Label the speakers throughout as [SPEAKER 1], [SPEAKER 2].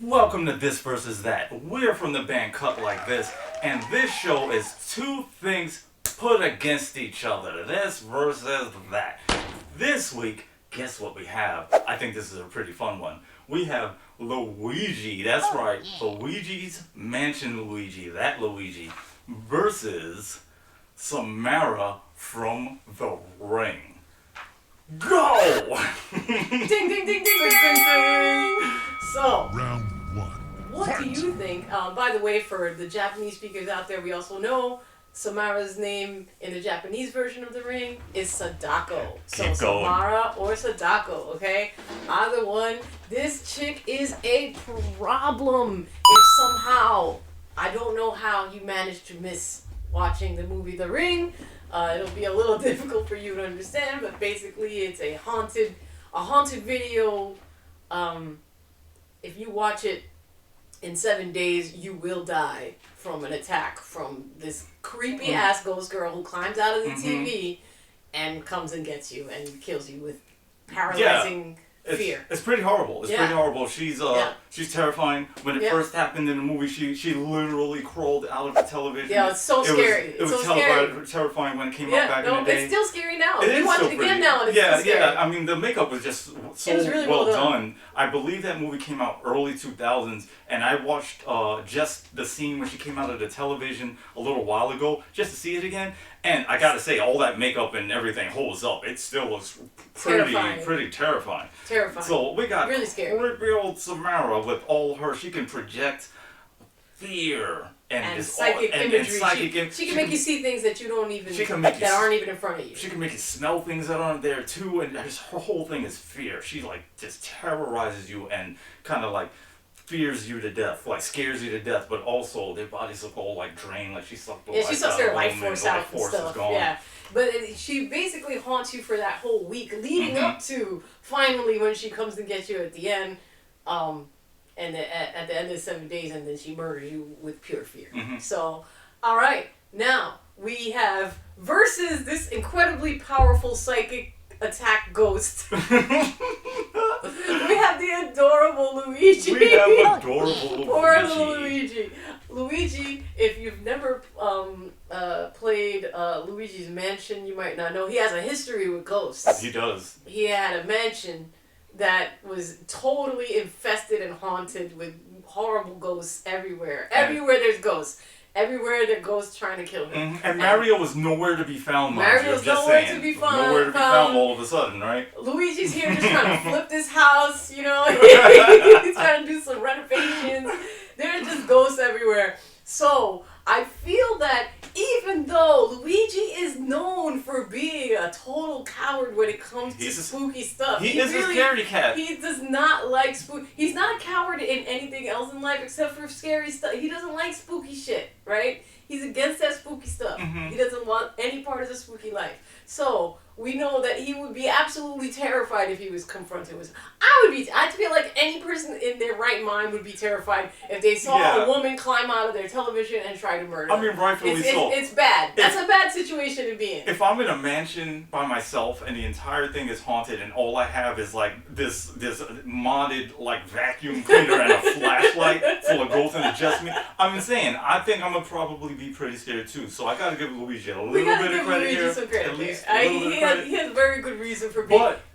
[SPEAKER 1] Welcome to This Versus That. We're from the band Cut Like This, and this show is two things put against each other. This versus that. This week, guess what we have? I think this is a pretty fun one. We have Luigi, that's right, Luigi's Mansion Luigi, that Luigi, versus Samara from The Ring. Go!
[SPEAKER 2] Ding, ding, ding, ding, ding, ding, ding. So,
[SPEAKER 3] Round one.
[SPEAKER 2] what do you think? By the way, for the Japanese speakers out there, we also know Samara's name in the Japanese version of The Ring is Sadako. So
[SPEAKER 1] Keep going.
[SPEAKER 2] Samara or Sadako, okay? Either one. This chick is a problem. If somehow, I don't know how you managed to miss watching the movie The Ring. It'll be a little difficult for you to understand, but basically it's a haunted video. If you watch it in 7 days, you will die from an attack from this creepy ass ghost girl who climbs out of the TV and comes and gets you and kills you with paralyzing fear.
[SPEAKER 1] It's pretty horrible. It's pretty horrible. She's terrifying. When it first happened in the movie, she literally crawled out of the television.
[SPEAKER 2] Yeah, it's so scary.
[SPEAKER 1] It was
[SPEAKER 2] so scary.
[SPEAKER 1] terrifying when it came out back in the day.
[SPEAKER 2] It's still scary now.
[SPEAKER 1] It
[SPEAKER 2] you
[SPEAKER 1] is
[SPEAKER 2] watch
[SPEAKER 1] still
[SPEAKER 2] it
[SPEAKER 1] pretty.
[SPEAKER 2] again now and it's still scary.
[SPEAKER 1] Yeah. I mean, the makeup was just so
[SPEAKER 2] It was really
[SPEAKER 1] well
[SPEAKER 2] well
[SPEAKER 1] done. I believe that movie came out early 2000s, and I watched just the scene when she came out of the television a little while ago, just to see it again. And I gotta say, all that makeup and everything holds up. It still looks pretty terrifying.
[SPEAKER 2] Terrifying.
[SPEAKER 1] So we got
[SPEAKER 2] really scary.
[SPEAKER 1] creepy old Samara with all her. She can project fear and
[SPEAKER 2] psychic imagery.
[SPEAKER 1] She
[SPEAKER 2] She can make you see things that you don't even that aren't even in front of you.
[SPEAKER 1] She can make you smell things that aren't there too, and her whole thing is fear. She just terrorizes you and kind of fears you to death, scares you to death, but also their bodies look all drained, she sucked the
[SPEAKER 2] she sucks their life force out and
[SPEAKER 1] force
[SPEAKER 2] stuff.
[SPEAKER 1] is gone.
[SPEAKER 2] Yeah, but she basically haunts you for that whole week leading up to finally when she comes to get you at the end, and at the end of 7 days, and then she murders you with pure fear. So, all right, now we have versus this incredibly powerful psychic attack ghost. We have the adorable Luigi.
[SPEAKER 1] We have adorable Luigi.
[SPEAKER 2] Poor little Luigi. Luigi, if you've never played Luigi's Mansion, you might not know. He has a history with ghosts.
[SPEAKER 1] He does.
[SPEAKER 2] He had a mansion that was totally infested and haunted with horrible ghosts everywhere. Everywhere there's ghosts. Everywhere there are ghosts trying to kill him.
[SPEAKER 1] And Mario was nowhere to be found,
[SPEAKER 2] Mario's nowhere to be found.
[SPEAKER 1] Nowhere to be found all of a sudden, right?
[SPEAKER 2] Luigi's here just trying to flip this house, He's trying to do some renovations. There are just ghosts everywhere. So, I feel that even though Luigi is known for being a total coward when it comes to spooky stuff.
[SPEAKER 1] He is a scaredy cat.
[SPEAKER 2] He does not like spook. He's not a coward in anything else in life except for scary stuff. He doesn't like spooky shit, right? He's against that spooky stuff. He doesn't want any part of the spooky life. So, we know that he would be absolutely terrified if he was confronted with... I feel like any person in their right mind would be terrified if they saw a woman climb out of their television and try to murder them.
[SPEAKER 1] I mean, rightfully so.
[SPEAKER 2] It's bad. That's a bad situation to be in.
[SPEAKER 1] If I'm in a mansion by myself and the entire thing is haunted and all I have is this modded vacuum cleaner and a flashlight full of ghosts and just me, I'm insane. I think I'm gonna probably be pretty scared too. So I gotta give Luigi a little bit of credit here. At least a little bit of credit.
[SPEAKER 2] He has very good reason for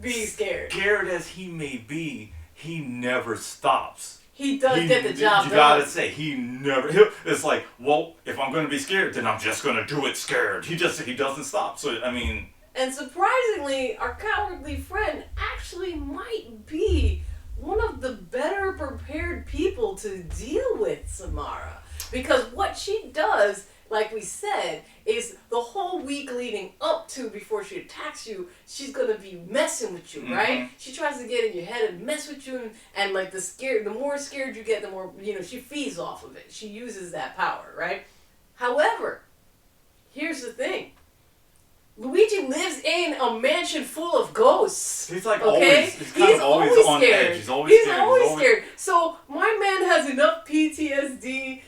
[SPEAKER 2] being scared.
[SPEAKER 1] Scared as he may be, he never stops.
[SPEAKER 2] He does get the job done.
[SPEAKER 1] You gotta say, it's well, if I'm gonna be scared, then I'm just gonna do it scared. He doesn't stop. So, I mean...
[SPEAKER 2] And surprisingly, our cowardly friend actually might be one of the better prepared people to deal with Samara. Because what she does, like we said, is the whole week leading up to before she attacks you, she's gonna be messing with you, right? She tries to get in your head and mess with you, and the more scared you get, the more she feeds off of it. She uses that power, right? However, here's the thing. Luigi lives in a mansion full of ghosts.
[SPEAKER 1] He's
[SPEAKER 2] always
[SPEAKER 1] on
[SPEAKER 2] scared.
[SPEAKER 1] edge. He's always
[SPEAKER 2] scared. So my man has enough PTSD,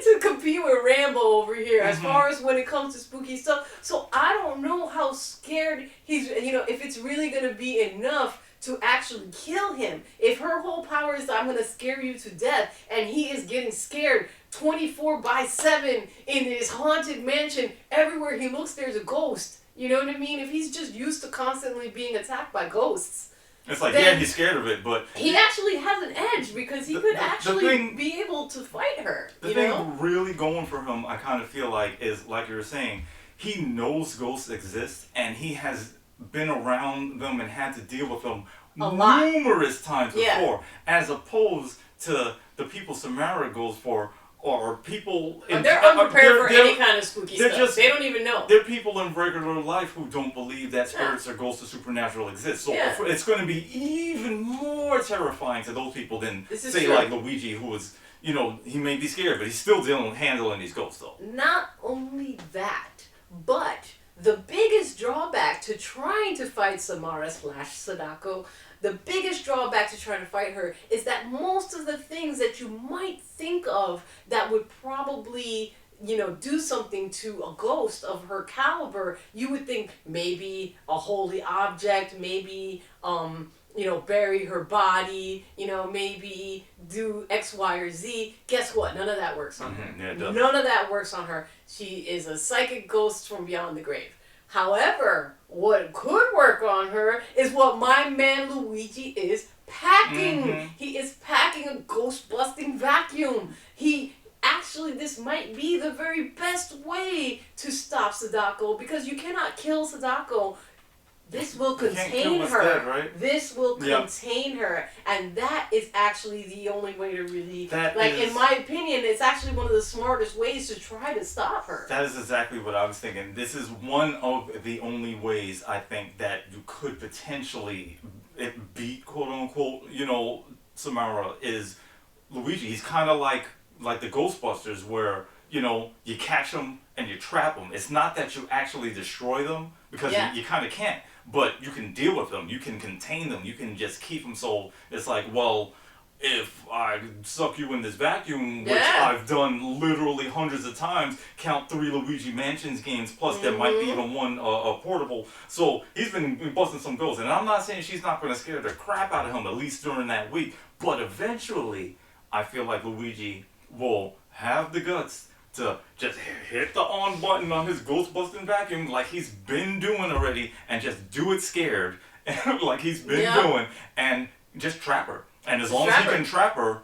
[SPEAKER 2] to compete with Rambo over here as far as when it comes to spooky stuff. So I don't know how scared he's, if it's really going to be enough to actually kill him. If her whole power is I'm gonna scare you to death, and he is getting scared 24/7 in his haunted mansion, everywhere he looks there's a ghost. You know what I mean? If he's just used to constantly being attacked by ghosts.
[SPEAKER 1] It's like, yeah, he's scared of it, but...
[SPEAKER 2] He actually has an edge because he could actually be able to fight her.
[SPEAKER 1] The thing really going for him, I kind of feel like, is, like you were saying, he knows ghosts exist, and he has been around them and had to deal with them numerous times before, as opposed to the people Samara goes for, or people...
[SPEAKER 2] they're unprepared for any kind of spooky stuff. They don't even know.
[SPEAKER 1] They're people in regular life who don't believe that spirits or ghosts or supernatural exist. So it's going to be even more terrifying to those people than, say, like Luigi, who is, you know, he may be scared, but he's still handling these ghosts, though.
[SPEAKER 2] Not only that, but the biggest drawback to trying to fight Samara/Sadako, the biggest drawback to trying to fight her is that most of the things that you might think of that would probably, you know, do something to a ghost of her caliber, you would think maybe a holy object, maybe, you know, bury her body, you know, maybe do X, Y, or Z. Guess what? None of that works on her.
[SPEAKER 1] Yeah, it doesn't.
[SPEAKER 2] None of that works on her. She is a psychic ghost from beyond the grave. However, what could work on her is what my man Luigi is packing. He is packing a ghost-busting vacuum. Actually, this might be the very best way to stop Sadako, because you cannot kill Sadako. This will contain her.
[SPEAKER 1] Dead, right?
[SPEAKER 2] This will contain her. And that is actually the only way to really... in my opinion, it's actually one of the smartest ways to try to stop her.
[SPEAKER 1] That is exactly what I was thinking. This is one of the only ways I think that you could potentially beat, quote-unquote, you know, Samara, is Luigi. He's kind of like the Ghostbusters, where, you know, you catch them and you trap them. It's not that you actually destroy them, because you kind of can't. But you can deal with them. You can contain them. You can just keep them. So it's like, well, if I suck you in this vacuum, which I've done literally hundreds of times, count 3 Luigi Mansions games, plus there might be even one portable. So he's been busting some ghosts. And I'm not saying she's not going to scare the crap out of him, at least during that week. But eventually, I feel like Luigi will have the guts to just hit the on button on his ghost-busting vacuum like he's been doing already, and just do it scared, like he's been doing, and just trap her. And as long as he can trap her,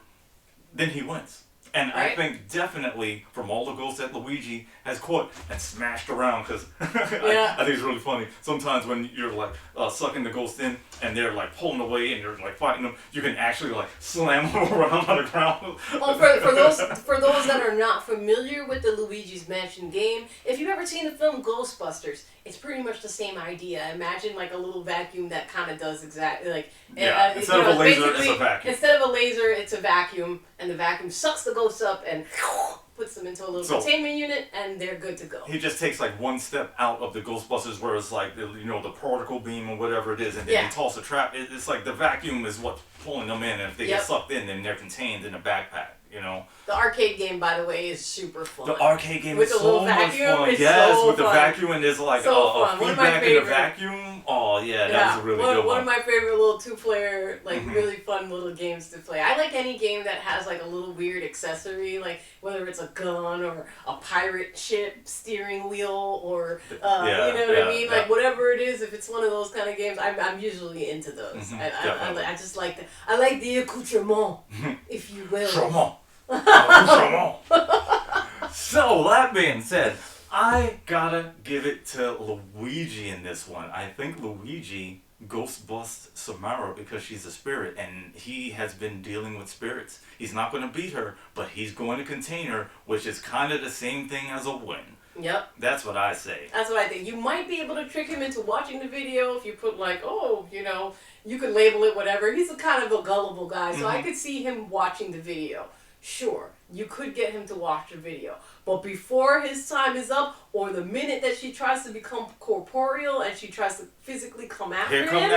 [SPEAKER 1] then he wins. And I think definitely from all the ghosts that Luigi has caught and smashed around, because I think it's really funny. Sometimes when you're like sucking the ghost in and they're like pulling away and you're like fighting them, you can actually like slam them around on the ground.
[SPEAKER 2] Well, for those that are not familiar with the Luigi's Mansion game, if you've ever seen the film Ghostbusters, it's pretty much the same idea. Imagine like a little vacuum that kind of does exactly like
[SPEAKER 1] instead of a laser, it's a vacuum.
[SPEAKER 2] Instead of a laser, it's a vacuum, and the vacuum sucks the ghosts up and puts them into a little containment unit, and they're good to go. He
[SPEAKER 1] just takes like one step out of the Ghostbusters, where it's like, you know, the particle beam or whatever it is, and then he toss a trap. It's like the vacuum is what's pulling them in, and if they get sucked in, then they're contained in a backpack. You know,
[SPEAKER 2] the arcade game, by the way, is super fun.
[SPEAKER 1] The arcade game
[SPEAKER 2] with
[SPEAKER 1] is so much fun. With the vacuum, and there's like a feedback in the vacuum. Oh yeah, that was a really good one.
[SPEAKER 2] One of my favorite little 2-player, like really fun little games to play. I like any game that has like a little weird accessory, like whether it's a gun or a pirate ship steering wheel, or you know what I mean, like whatever it is. If it's one of those kind of games, I'm usually into those. I just like the accoutrement, if you will.
[SPEAKER 1] So, that being said, I gotta give it to Luigi in this one. I think Luigi ghost busts Samara because she's a spirit, and he has been dealing with spirits. He's not going to beat her, but he's going to contain her, which is kind of the same thing as a win.
[SPEAKER 2] Yep.
[SPEAKER 1] That's what I say.
[SPEAKER 2] That's what I think. You might be able to trick him into watching the video if you put like, you know, you could label it whatever. He's a kind of a gullible guy, so I could see him watching the video. Sure, you could get him to watch the video. But before his time is up, or the minute that she tries to become corporeal and she tries to physically come after him,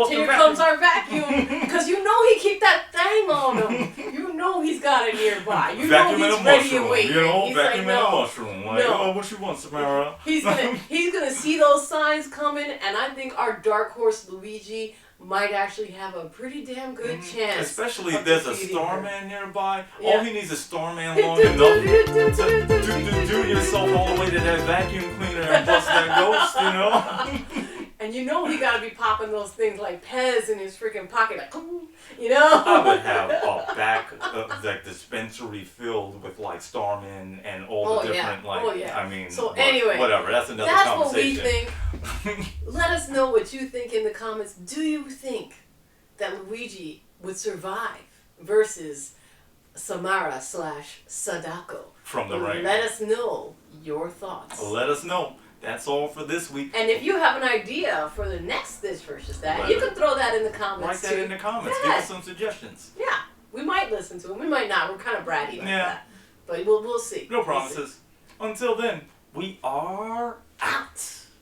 [SPEAKER 2] here comes our vacuum. Because you know he keep that thing on him. You know he's got it nearby. You
[SPEAKER 1] vacuum
[SPEAKER 2] know he's ready to wait.
[SPEAKER 1] You know, he's vacuum like, and a mushroom. Like, oh, what you want, Samara?
[SPEAKER 2] He's gonna see those signs coming, and I think our dark horse Luigi might actually have a pretty damn good chance.
[SPEAKER 1] Especially
[SPEAKER 2] of
[SPEAKER 1] if there's a
[SPEAKER 2] defeating her.
[SPEAKER 1] Starman nearby.
[SPEAKER 2] Yeah.
[SPEAKER 1] All he needs is Starman long enough to do yourself all the way to that vacuum cleaner and bust that ghost, you know?
[SPEAKER 2] And you know he gotta be popping those things like Pez in his freaking pocket, like, you know?
[SPEAKER 1] I would have a back like dispensary filled with like Starman and all the different I mean,
[SPEAKER 2] So anyway,
[SPEAKER 1] whatever. That's another
[SPEAKER 2] that's
[SPEAKER 1] conversation.
[SPEAKER 2] what we think. Let us know what you think in the comments. Do you think that Luigi would survive versus Samara / Sadako?
[SPEAKER 1] From the ring.
[SPEAKER 2] Let us know your thoughts.
[SPEAKER 1] Let us know. That's all for this week.
[SPEAKER 2] And if you have an idea for the next This versus That, you can throw that in the comments.
[SPEAKER 1] Write that in the comments. Give us some suggestions.
[SPEAKER 2] Yeah, we might listen to them. We might not. We're kind of bratty like that. But we'll see.
[SPEAKER 1] No promises. Until then, we are out.